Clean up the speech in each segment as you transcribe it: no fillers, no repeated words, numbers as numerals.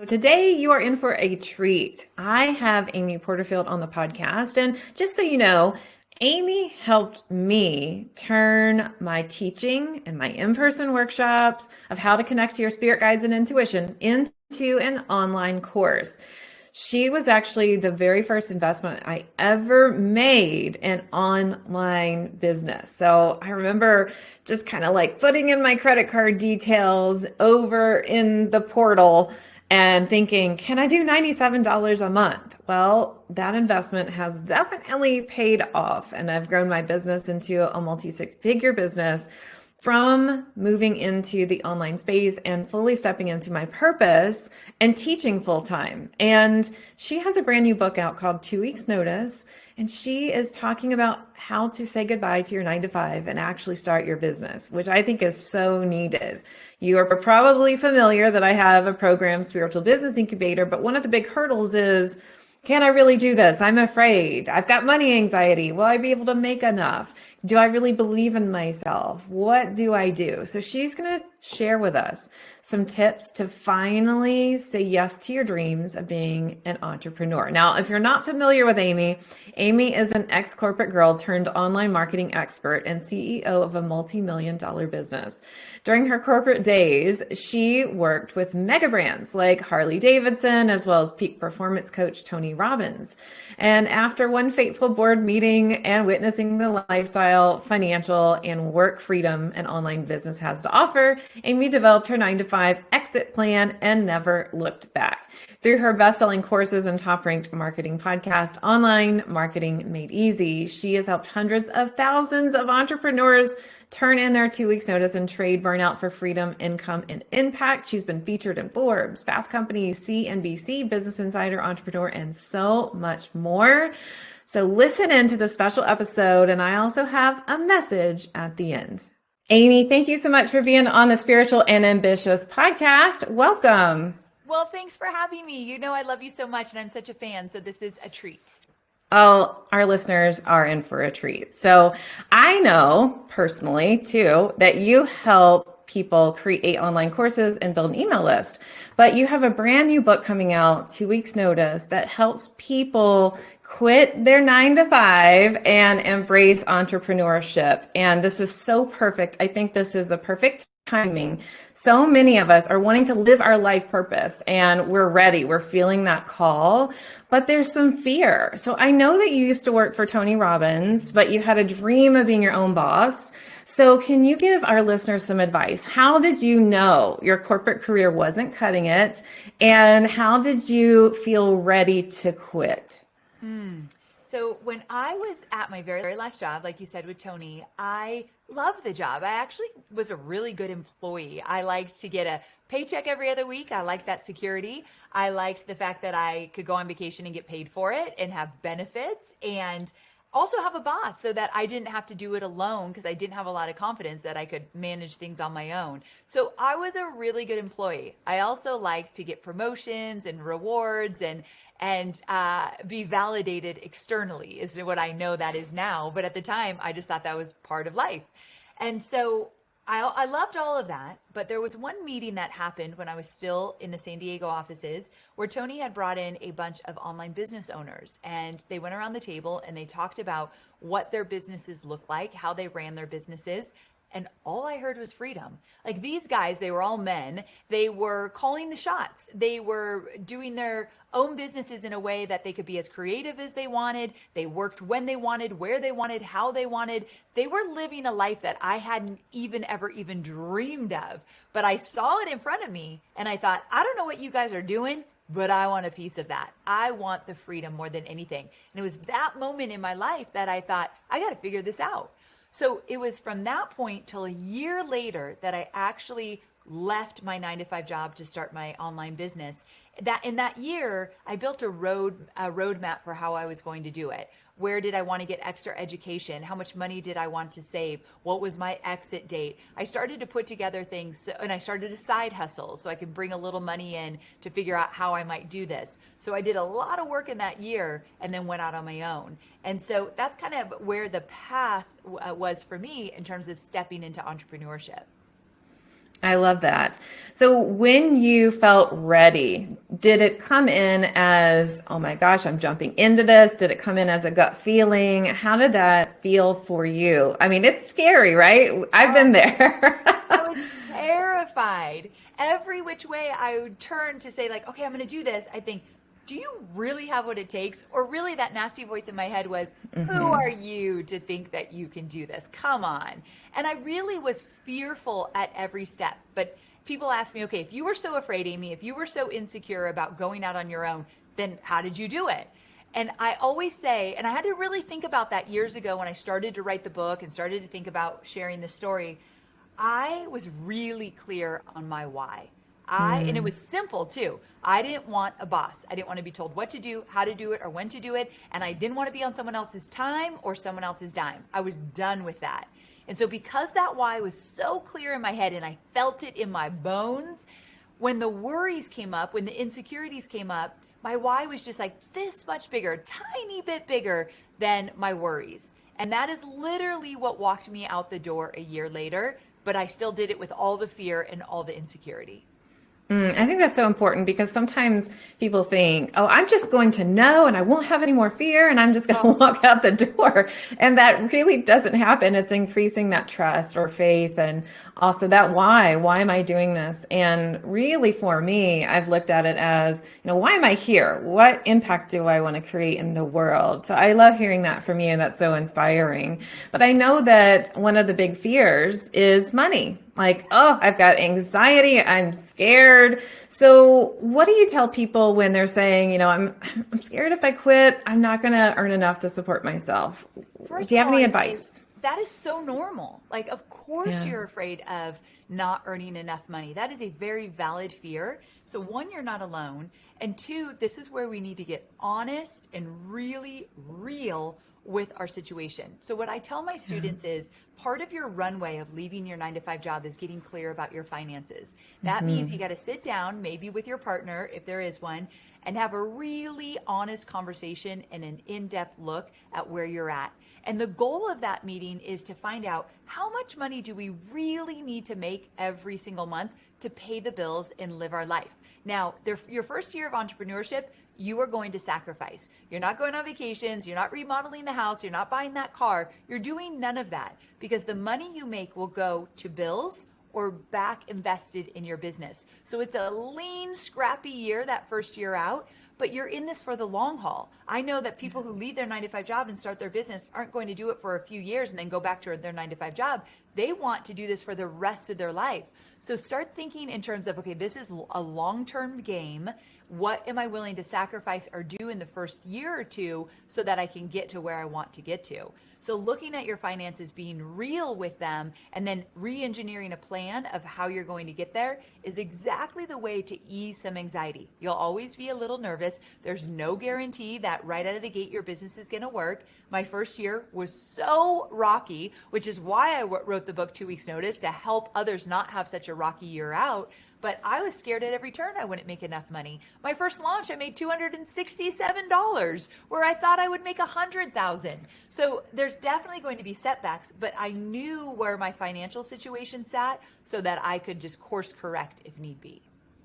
Today, you are in for a treat. I have Amy Porterfield on the podcast. And just so you know, Amy helped me turn my teaching and my in-person workshops of how to connect to your spirit guides and intuition into an online course. She was actually the very first investment I ever made in online business. So I remember just kind of like putting in my credit card details over in the portal and thinking, can I do $97 a month? Well, that investment has definitely paid off, and I've grown my business into a multi-six-figure business from moving into the online space and fully stepping into my purpose and teaching full time. And she has a brand new book out called 2 Weeks Notice. And she is talking about how to say goodbye to your 9 to 5 and actually start your business, which I think is so needed. You are probably familiar that I have a program, Spiritual Business Incubator, but one of the big hurdles is, can I really do this? I'm afraid. I've got money anxiety. Will I be able to make enough? Do I really believe in myself? What do I do? So she's going to share with us some tips to finally say yes to your dreams of being an entrepreneur. Now, if you're not familiar with Amy, Amy is an ex-corporate girl turned online marketing expert and CEO of a multi-million-dollar business. During her corporate days, she worked with mega brands like Harley Davidson, as well as peak performance coach Tony Robbins. And after one fateful board meeting and witnessing the lifestyle, financial, and work freedom an online business has to offer, Amy developed her 9 to 5 exit plan and never looked back. Through her best-selling courses and top-ranked marketing podcast, Online Marketing Made Easy, she has helped hundreds of thousands of entrepreneurs turn in their 2 weeks notice and trade burnout for freedom, income, and impact. She's been featured in Forbes, Fast Company, CNBC, Business Insider, Entrepreneur, and so much more. So listen in to the special episode, and I also have a message at the end. Amy, thank you so much for being on the Spiritual and Ambitious podcast. Welcome. Well, thanks for having me. You know I love you so much, and I'm such a fan, so this is a treat. Oh, our listeners are in for a treat. So I know personally, too, that you help people create online courses and build an email list. But you have a brand new book coming out, 2 Weeks Notice, that helps people quit their 9 to 5 and embrace entrepreneurship. And this is so perfect. I think this is a perfect timing. So many of us are wanting to live our life purpose and we're ready. We're feeling that call, but there's some fear. So I know that you used to work for Tony Robbins, but you had a dream of being your own boss. So can you give our listeners some advice? How did you know your corporate career wasn't cutting it? And how did you feel ready to quit? So when I was at my very last job, like you said with Tony, I loved the job. I actually was a really good employee. I liked to get a paycheck every other week. I liked that security. I liked the fact that I could go on vacation and get paid for it and have benefits and also have a boss so that I didn't have to do it alone because I didn't have a lot of confidence that I could manage things on my own. So I was a really good employee. I also liked to get promotions and rewards and be validated externally is what I know that is now. But at the time, I just thought that was part of life. And so I loved all of that. But there was one meeting that happened when I was still in the San Diego offices where Tony had brought in a bunch of online business owners. And they went around the table and they talked about what their businesses looked like, how they ran their businesses. And all I heard was freedom. Like these guys, they were all men. They were calling the shots. They were doing their own businesses in a way that they could be as creative as they wanted. They worked when they wanted, where they wanted, how they wanted. They were living a life that I hadn't ever dreamed of. But I saw it in front of me and I thought, I don't know what you guys are doing, but I want a piece of that. I want the freedom more than anything. And it was that moment in my life that I thought, I got to figure this out. So it was from that point till a year later that I actually left my 9 to 5 job to start my online business. That in that year, I built a roadmap for how I was going to do it. Where did I want to get extra education? How much money did I want to save? What was my exit date? I started to put together things and I started a side hustle so I could bring a little money in to figure out how I might do this. So I did a lot of work in that year and then went out on my own. And so that's kind of where the path was for me in terms of stepping into entrepreneurship. I love that. So when you felt ready, did it come in as, oh my gosh, I'm jumping into this? Did it come in as a gut feeling? How did that feel for you? I mean, it's scary, right? I've been there. I was terrified. Every which way I would turn to say like, okay, I'm going to do this, I think, do you really have what it takes? Or really that nasty voice in my head was, who are you to think that you can do this? Come on. And I really was fearful at every step. But people ask me, okay, if you were so afraid, Amy, if you were so insecure about going out on your own, then how did you do it? And I always say, and I had to really think about that years ago when I started to write the book and started to think about sharing the story. I was really clear on my why. And it was simple too. I didn't want a boss. I didn't want to be told what to do, how to do it, or when to do it. And I didn't want to be on someone else's time or someone else's dime. I was done with that. And so because that why was so clear in my head and I felt it in my bones, when the worries came up, when the insecurities came up, my why was just like this much bigger, tiny bit bigger than my worries. And that is literally what walked me out the door a year later, but I still did it with all the fear and all the insecurity. I think that's so important because sometimes people think, oh, I'm just going to know and I won't have any more fear and I'm just going to walk out the door. And that really doesn't happen. It's increasing that trust or faith and also that why am I doing this? And really for me, I've looked at it as, why am I here? What impact do I want to create in the world? So I love hearing that from you and that's so inspiring. But I know that one of the big fears is money. Like, oh, I've got anxiety. I'm scared. So what do you tell people when they're saying, I'm scared if I quit, I'm not going to earn enough to support myself? First Do you have of all, any I'd say advice? that is so normal. Like, of course you're afraid of not earning enough money. That is a very valid fear. So one, you're not alone. And two, this is where we need to get honest and really real with our situation. So what I tell my students is part of your runway of leaving your 9-to-5 job is getting clear about your finances. That means you got to sit down, maybe with your partner, if there is one, and have a really honest conversation and an in-depth look at where you're at. And the goal of that meeting is to find out how much money do we really need to make every single month to pay the bills and live our life. Now, your first year of entrepreneurship, you are going to sacrifice. You're not going on vacations. You're not remodeling the house. You're not buying that car. You're doing none of that because the money you make will go to bills or back invested in your business. So it's a lean, scrappy year that first year out, but you're in this for the long haul. I know that people who leave their 9-to-5 job and start their business aren't going to do it for a few years and then go back to their 9-to-5 job. They want to do this for the rest of their life. So start thinking in terms of, okay, this is a long-term game. What am I willing to sacrifice or do in the first year or two so that I can get to where I want to get to? So looking at your finances, being real with them, and then re-engineering a plan of how you're going to get there is exactly the way to ease some anxiety. You'll always be a little nervous. There's no guarantee that right out of the gate your business is going to work. My first year was so rocky, which is why I wrote the book 2 Weeks Notice, to help others not have such a rocky year out. But I was scared at every turn I wouldn't make enough money. My first launch, I made $267, where I thought I would make $100,000. So there's definitely going to be setbacks, but I knew where my financial situation sat so that I could just course correct if need be.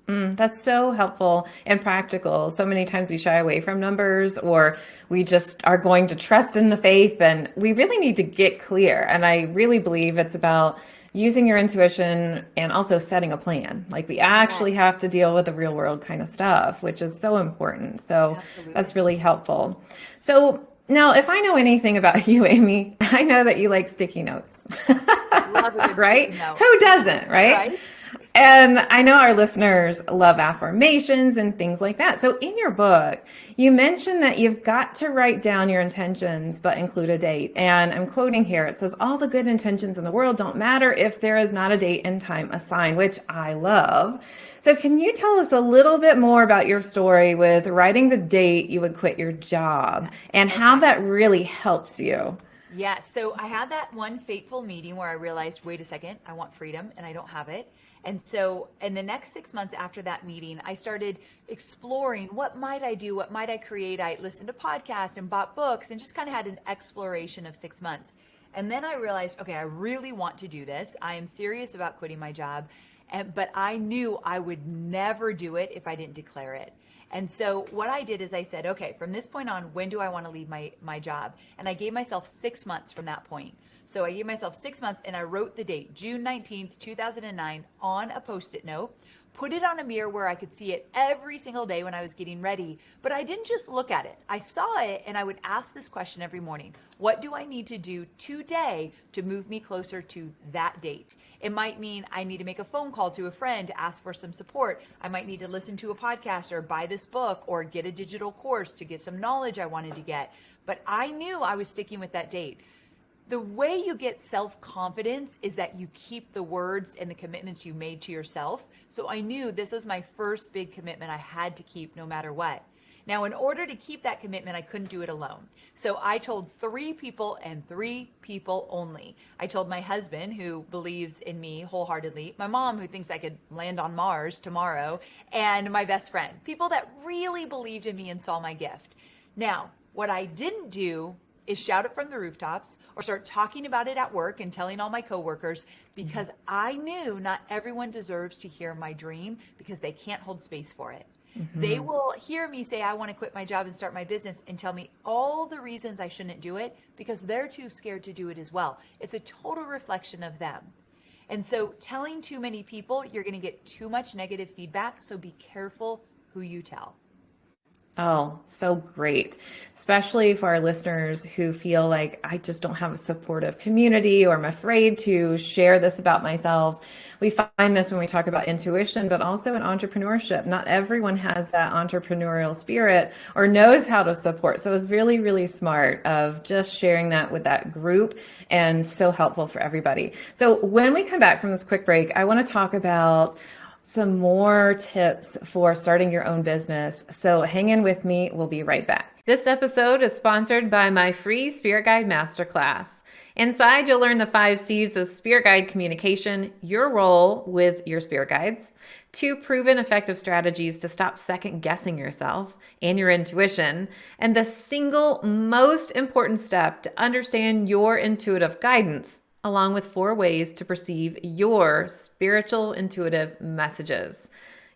That's so helpful and practical. So many times we shy away from numbers or we just are going to trust in the faith, and we really need to get clear. And I really believe it's about using your intuition and also setting a plan. Like we actually have to deal with the real world kind of stuff, which is so important. So that's really helpful. So now, if I know anything about you, Amy, I know that you like sticky notes, Love a good right? sticky note. Who doesn't, right? And I know our listeners love affirmations and things like that. So in your book, you mentioned that you've got to write down your intentions, but include a date. And I'm quoting here. It says, all the good intentions in the world don't matter if there is not a date and time assigned, which I love. So can you tell us a little bit more about your story with writing the date you would quit your job and how that really helps you? Yeah, so I had that one fateful meeting where I realized, wait a second, I want freedom and I don't have it. And so in the next 6 months after that meeting, I started exploring what might I do? What might I create? I listened to podcasts and bought books and just kind of had an exploration of 6 months. And then I realized, okay, I really want to do this. I am serious about quitting my job. But I knew I would never do it if I didn't declare it. And so what I did is I said, okay, from this point on, when do I want to leave my job? And I gave myself 6 months from that point. So I gave myself 6 months and I wrote the date, June 19th, 2009, on a Post-it note, put it on a mirror where I could see it every single day when I was getting ready. But I didn't just look at it. I saw it and I would ask this question every morning. What do I need to do today to move me closer to that date? It might mean I need to make a phone call to a friend to ask for some support. I might need to listen to a podcast or buy this book or get a digital course to get some knowledge I wanted to get. But I knew I was sticking with that date. The way you get self-confidence is that you keep the words and the commitments you made to yourself. So I knew this was my first big commitment I had to keep no matter what. Now, in order to keep that commitment, I couldn't do it alone. So I told 3 people and 3 people only. I told my husband, who believes in me wholeheartedly, my mom, who thinks I could land on Mars tomorrow, and my best friend, people that really believed in me and saw my gift. Now, what I didn't do is shout it from the rooftops or start talking about it at work and telling all my coworkers, because I knew not everyone deserves to hear my dream because they can't hold space for it. They will hear me say, I want to quit my job and start my business, and tell me all the reasons I shouldn't do it because they're too scared to do it as well. It's a total reflection of them. And so telling too many people, you're going to get too much negative feedback. So be careful who you tell. Oh, so great. Especially for our listeners who feel like I just don't have a supportive community, or I'm afraid to share this about myself. We find this when we talk about intuition, but also in entrepreneurship. Not everyone has that entrepreneurial spirit or knows how to support. So it's really, really smart of just sharing that with that group, and so helpful for everybody. So when we come back from this quick break, I want to talk about some more tips for starting your own business. So hang in with me. We'll be right back. This episode is sponsored by my free Spirit Guide Masterclass. Inside, you'll learn the 5 C's of Spirit Guide communication, your role with your Spirit Guides, 2 proven effective strategies to stop second guessing yourself and your intuition, and the single most important step to understand your intuitive guidance, along with 4 ways to perceive your spiritual intuitive messages.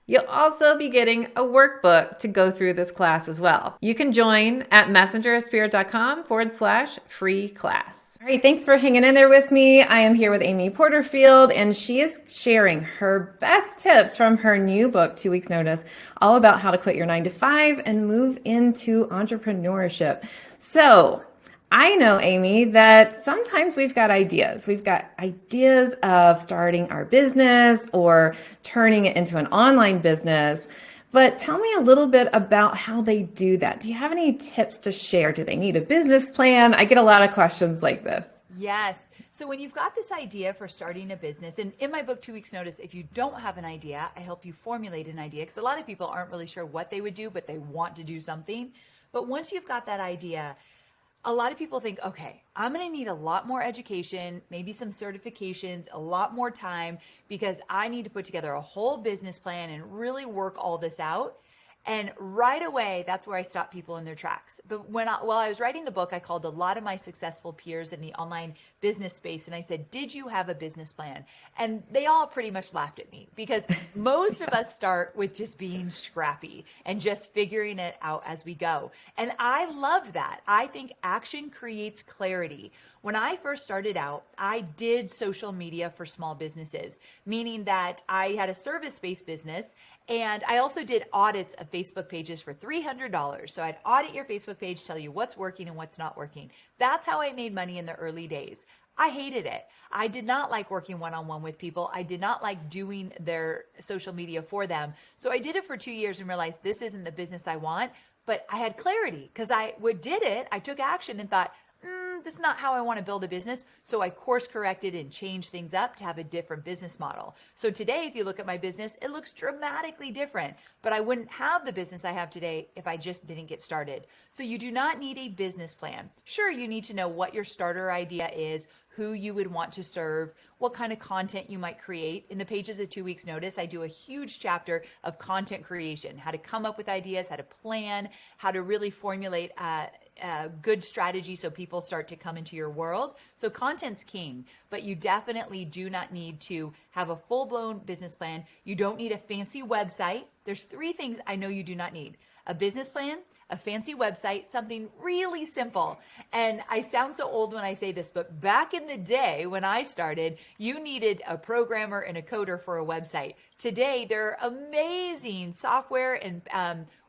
You'll also be getting a workbook to go through this class as well. You can join at messengerofspirit.com/free class. All right, thanks for hanging in there with me. I am here with Amy Porterfield, and she is sharing her best tips from her new book, 2 Weeks Notice, all about how to quit your 9-to-5 and move into entrepreneurship. So I know, Amy, that sometimes we've got ideas. We've got ideas of starting our business or turning it into an online business. But tell me a little bit about how they do that. Do you have any tips to share? Do they need a business plan? I get a lot of questions like this. Yes. So when you've got this idea for starting a business, and in my book, 2 Weeks Notice, if you don't have an idea, I help you formulate an idea, because a lot of people aren't really sure what they would do, but they want to do something. But once you've got that idea, a lot of people think, okay, I'm going to need a lot more education, maybe some certifications, a lot more time, because I need to put together a whole business plan and really work all this out. And right away, that's where I stop people in their tracks. But while I was writing the book, I called a lot of my successful peers in the online business space, and I said, did you have a business plan? And they all pretty much laughed at me, because most of us start with just being scrappy and just figuring it out as we go. And I love that. I think action creates clarity. When I first started out, I did social media for small businesses, meaning that I had a service-based business, and I also did audits of Facebook pages for $300. So I'd audit your Facebook page, tell you what's working and what's not working. That's how I made money in the early days. I hated it. I did not like working one-on-one with people. I did not like doing their social media for them. So I did it for 2 years and realized this isn't the business I want. But I had clarity, because I did it. I took action and thought, this is not how I want to build a business. So I course corrected and changed things up to have a different business model. So today, if you look at my business, it looks dramatically different, but I wouldn't have the business I have today if I just didn't get started. So you do not need a business plan. Sure, you need to know what your starter idea is, who you would want to serve, what kind of content you might create. In the pages of 2 Weeks Notice, I do a huge chapter of content creation, how to come up with ideas, how to plan, how to really formulate good strategy so people start to come into your world. So content's king, but you definitely do not need to have a full-blown business plan. You don't need a fancy website. There's 3 things I know you do not need: a business plan, a fancy website, something really simple. And I sound so old when I say this, but back in the day when I started, you needed a programmer and a coder for a website. Today, there are amazing software and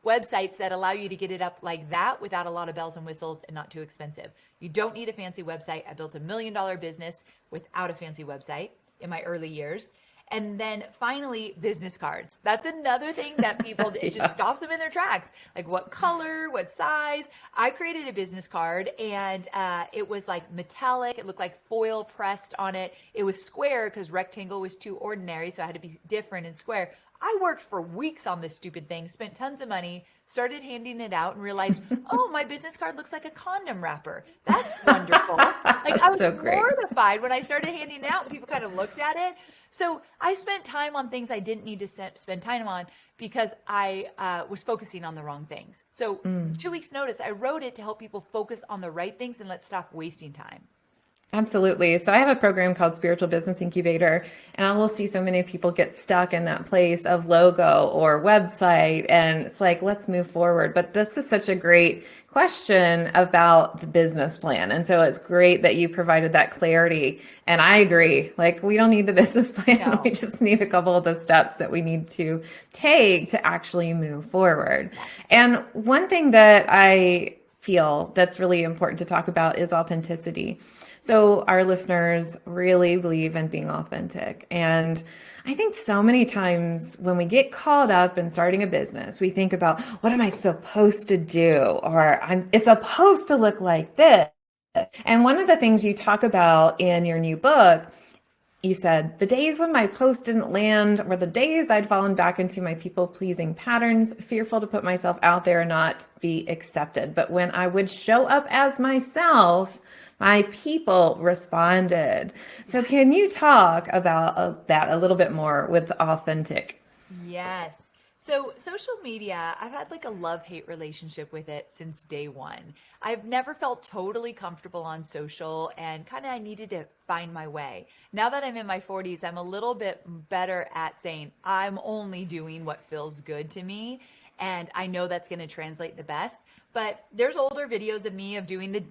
websites that allow you to get it up like that without a lot of bells and whistles and not too expensive. You don't need a fancy website. I built $1 million business without a fancy website in my early years. And then finally, business cards. That's another thing that people, it just stops them in their tracks. Like what color, what size. I created a business card and it was like metallic. It looked like foil pressed on it. It was square because rectangle was too ordinary. So I had to be different and square. I worked for weeks on this stupid thing, spent tons of money, started handing it out and realized, oh, my business card looks like a condom wrapper. That's wonderful. Like I was so great. mortified when I started handing it out and people kind of looked at it. So I spent time on things I didn't need to spend time on because I was focusing on the wrong things. So 2 weeks notice, I wrote it to help people focus on the right things and let's stop wasting time. Absolutely. So I have a program called Spiritual Business Incubator, and I will see so many people get stuck in that place of logo or website. And it's like, let's move forward. But this is such a great question about the business plan. And so it's great that you provided that clarity. And I agree, like we don't need the business plan. No. We just need a couple of the steps that we need to take to actually move forward. And one thing that I feel that's really important to talk about is authenticity. So our listeners really believe in being authentic. And I think so many times when we get caught up in starting a business, we think about, what am I supposed to do? Or it's supposed to look like this. And one of the things you talk about in your new book, you said, the days when my post didn't land were the days I'd fallen back into my people-pleasing patterns, fearful to put myself out there and not be accepted. But when I would show up as myself, my people responded. So can you talk about that a little bit more with authentic? Yes. So social media, I've had like a love-hate relationship with it since day one. I've never felt totally comfortable on social and kind of I needed to find my way. Now that I'm in my 40s, I'm a little bit better at saying I'm only doing what feels good to me. And I know that's going to translate the best. But there's older videos of me of doing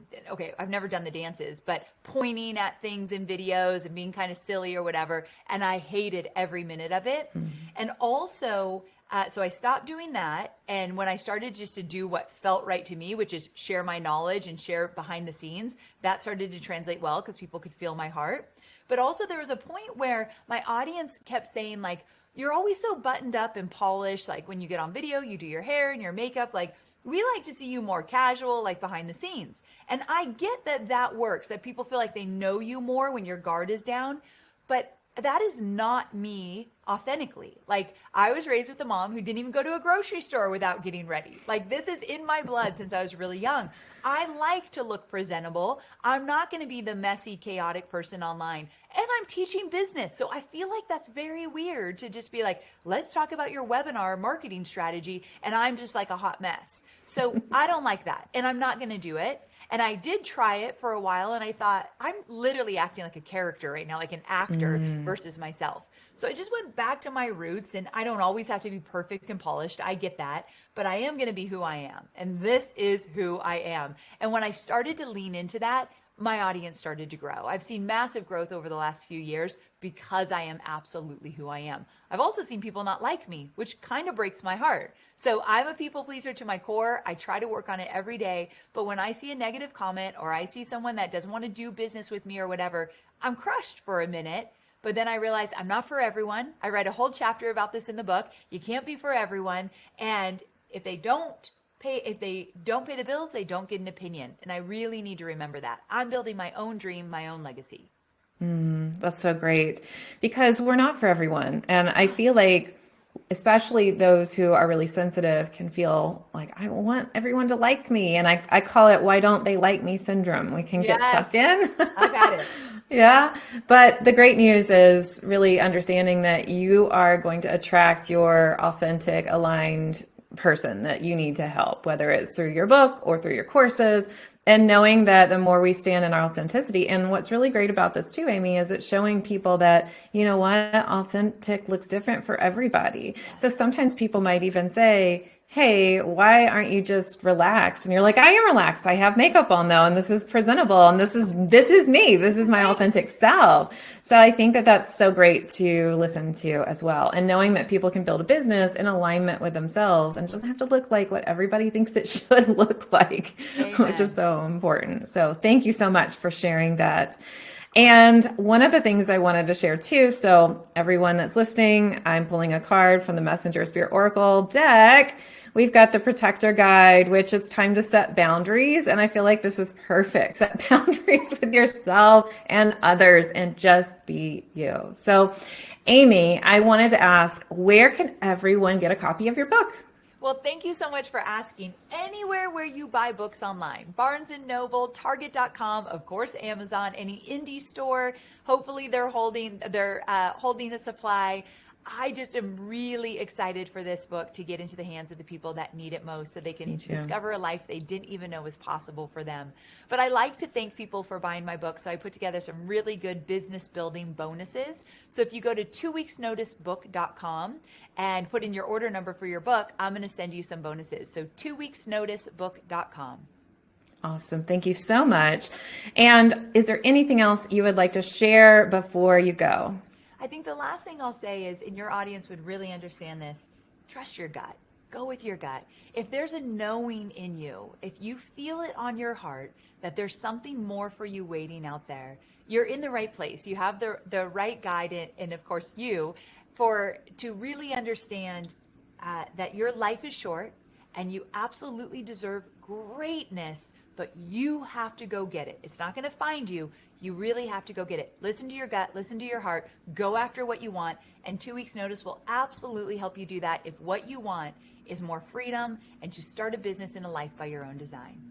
I've never done the dances, but pointing at things in videos and being kind of silly or whatever. And I hated every minute of it. Mm-hmm. And also, so I stopped doing that. And when I started just to do what felt right to me, which is share my knowledge and share behind the scenes, that started to translate well because people could feel my heart. But also there was a point where my audience kept saying like, you're always so buttoned up and polished. Like when you get on video, you do your hair and your makeup. Like we like to see you more casual, like behind the scenes. And I get that that works, that people feel like they know you more when your guard is down. But that is not me authentically. Like I was raised with a mom who didn't even go to a grocery store without getting ready. Like this is in my blood since I was really young. I like to look presentable. I'm not going to be the messy, chaotic person online. And I'm teaching business. So I feel like that's very weird to just be like, let's talk about your webinar marketing strategy. And I'm just like a hot mess. So I don't like that. And I'm not going to do it. And I did try it for a while and I thought, I'm literally acting like a character right now, like an actor versus myself. So I just went back to my roots, and I don't always have to be perfect and polished. I get that, but I am going to be who I am. And this is who I am. And when I started to lean into that, my audience started to grow. I've seen massive growth over the last few years because I am absolutely who I am. I've also seen people not like me, which kind of breaks my heart. So I'm a people pleaser to my core. I try to work on it every day. But when I see a negative comment or I see someone that doesn't want to do business with me or whatever, I'm crushed for a minute. But then I realized I'm not for everyone. I write a whole chapter about this in the book. You can't be for everyone. And if they don't pay the bills, they don't get an opinion. And I really need to remember that. I'm building my own dream, my own legacy. That's so great, because we're not for everyone. And I feel like, especially those who are really sensitive can feel like, I want everyone to like me. And I call it, why don't they like me syndrome. We can get stuck in. I got it. Yeah. But the great news is really understanding that you are going to attract your authentic, aligned person that you need to help, whether it's through your book or through your courses. And knowing that the more we stand in our authenticity, and what's really great about this too, Amy, is it's showing people that, you know what, authentic looks different for everybody. So sometimes people might even say, hey, why aren't you just relaxed? And you're like, I am relaxed. I have makeup on though, and this is presentable, and this is me. This is my authentic self. So I think that that's so great to listen to as well. And knowing that people can build a business in alignment with themselves and it doesn't have to look like what everybody thinks it should look like, which is so important. So thank you so much for sharing that. And one of the things I wanted to share too, so everyone that's listening, I'm pulling a card from the Messenger Spirit Oracle deck. We've got the Protector Guide, which it's time to set boundaries. And I feel like this is perfect. Set boundaries with yourself and others and just be you. So Amy, I wanted to ask, where can everyone get a copy of your book? Well, thank you so much for asking. Anywhere where you buy books online, Barnes & Noble, Target.com, of course, Amazon, any indie store. Hopefully they're holding a supply. I just am really excited for this book to get into the hands of the people that need it most so they can discover a life they didn't even know was possible for them. But I like to thank people for buying my book, so I put together some really good business building bonuses. So if you go to 2weeksnoticebook.com and put in your order number for your book, I'm going to send you some bonuses. So 2weeksnoticebook.com. Awesome. Thank you so much. And is there anything else you would like to share before you go? I think the last thing I'll say is, and your audience would really understand this, trust your gut. Go with your gut. If there's a knowing in you, if you feel it on your heart that there's something more for you waiting out there, you're in the right place. You have the right guide, and of course you, to really understand that your life is short and you absolutely deserve greatness, but you have to go get it. It's not going to find you. You really have to go get it. Listen to your gut, listen to your heart, go after what you want, and 2 weeks notice will absolutely help you do that if what you want is more freedom and to start a business and a life by your own design.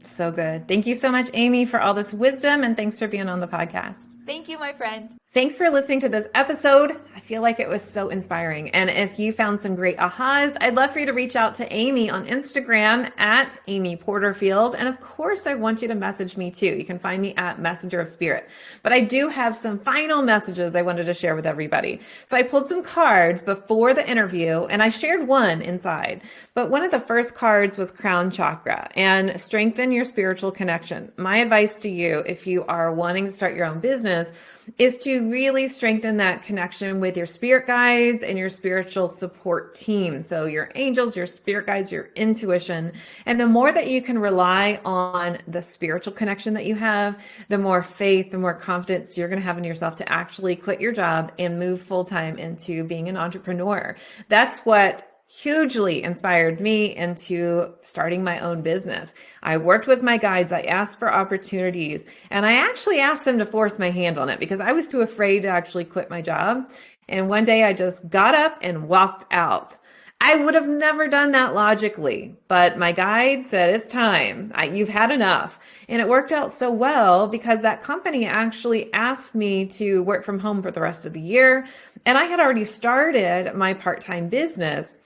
So good. Thank you so much, Amy, for all this wisdom, and thanks for being on the podcast. Thank you, my friend. Thanks for listening to this episode. I feel like it was so inspiring. And if you found some great ahas, I'd love for you to reach out to Amy on Instagram at Amy Porterfield. And of course, I want you to message me too. You can find me at Messenger of Spirit. But I do have some final messages I wanted to share with everybody. So I pulled some cards before the interview and I shared one inside. But one of the first cards was Crown Chakra and strengthen your spiritual connection. My advice to you, if you are wanting to start your own business, is to really strengthen that connection with your spirit guides and your spiritual support team. So your angels, your spirit guides, your intuition. And the more that you can rely on the spiritual connection that you have, the more faith, the more confidence you're going to have in yourself to actually quit your job and move full time into being an entrepreneur. That's what hugely inspired me into starting my own business. I worked with my guides. I asked for opportunities, and I actually asked them to force my hand on it because I was too afraid to actually quit my job. And one day I just got up and walked out. I would have never done that logically, but my guide said, it's time. You've had enough. And it worked out so well because that company actually asked me to work from home for the rest of the year. And I had already started my part-time business.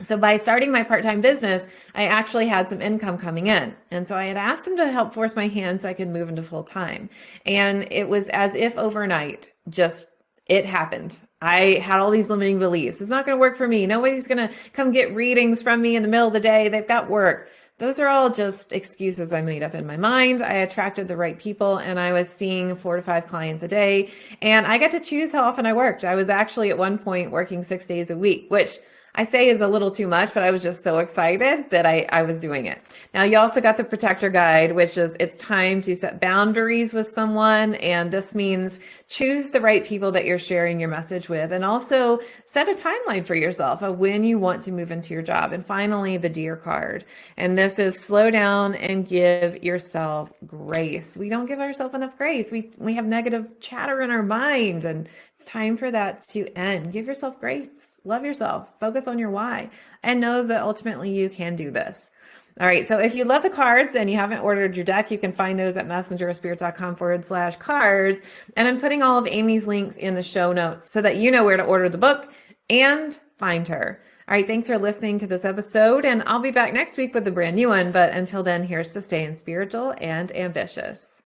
So by starting my part-time business, I actually had some income coming in. And so I had asked them to help force my hand so I could move into full-time. And it was as if overnight, just it happened. I had all these limiting beliefs. It's not going to work for me. Nobody's going to come get readings from me in the middle of the day. They've got work. Those are all just excuses I made up in my mind. I attracted the right people and I was seeing 4 to 5 clients a day. And I got to choose how often I worked. I was actually at one point working 6 days a week, which I say is a little too much, but I was just so excited that I was doing it. Now, you also got the Protector Guide, which is it's time to set boundaries with someone. And this means choose the right people that you're sharing your message with, and also set a timeline for yourself of when you want to move into your job. And finally, the Dear card. And this is slow down and give yourself grace. We don't give ourselves enough grace. We have negative chatter in our mind, and it's time for that to end. Give yourself grace. Love yourself. Focus on your why and know that ultimately you can do this. All right. So if you love the cards and you haven't ordered your deck, you can find those at messengerofspirit.com/cards. And I'm putting all of Amy's links in the show notes so that you know where to order the book and find her. All right, thanks for listening to this episode, and I'll be back next week with a brand new one. But until then, here's to staying spiritual and ambitious.